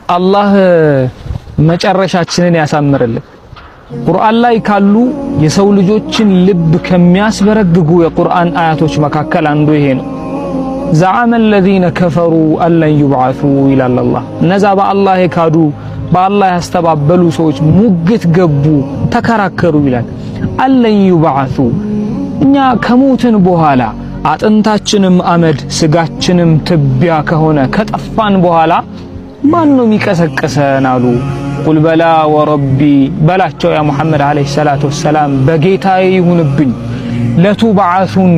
አላህ መጨረሻችንን ያሳምርልን። ቁርአን ላይ ካሉ የሰው ልጆችን ልብ ከሚያስበረግጉ የቁርአን አያቶች መካከል አንዱ ይሄ ነው። ዘዐመ الذين كفروا ألن يبعثوا ይላል አላህ። እነዛ በአላህ የካዱ በአላህ ያስተባበሉ ሰዎች ሙግት ገቡ፣ ተከራከሩ ይላል። ألن يبعثوا እኛ ከሞትን በኋላ አጥንታችንም አመድ ስጋችንም ትቢያ ከሆነ ከጠፋን በኋላ ማን ነው የሚቀሰቀሰን አሉ። ቁል በላ ወረቢ በላቸው ያ ሙሐመድ አለይሂ ሰላቱ ወሰላም በጌታዬ ይሁንብኝ ለቱብዓቱን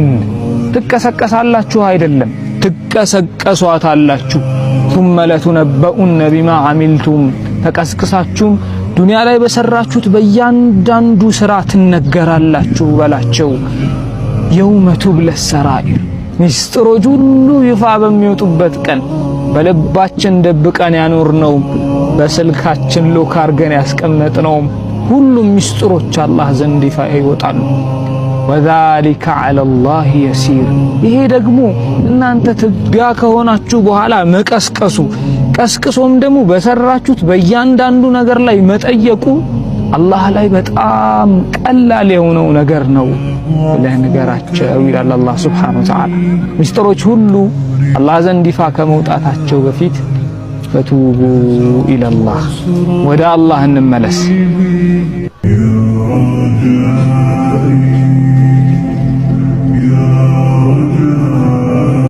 ትቀሰቀሳላችሁ አይደለም ትቀሰቀሷታላችሁ ثم لتنبؤن بما عملتم ተቀስቅሳችሁም ዱንያ ላይ በሰራችሁት በእያንዳንዱ ስራ ትነገራላችሁ በላቸው። የውመ ቱብለ ሰራኢር ሚስጥሮች ሁሉ ይፋ በሚወጡበት ቀን በልባችን ደብቀን ያኖርነው በስልካችን ሎክ አርገን ያስቀመጥነው ሁሉም ሚስጥሮች አላህ ዘንድ ይፋ ይወጣሉ። ወዛሊከ ዐለላህ የሲር ይሄ ደግሞ እናንተ ትቢያ ከሆናችሁ በኋላ መቀስቀሱ ቀስቅሶም ደግሞ በሰራችሁት በእያንዳንዱ ነገር ላይ መጠየቁ አላህ ላይ በጣም ቀላል የሆነው ነገር ነው ብለህ ንገራቸው ይላል አላህ ሱብሓነሁ ወተዓላ። ሚስጥሮች ሁሉ አላህ ዘንድ ይፋ ከመውጣታቸው በፊት ፈቱቡ ኢለላህ ወደ አላህ እንመለስ።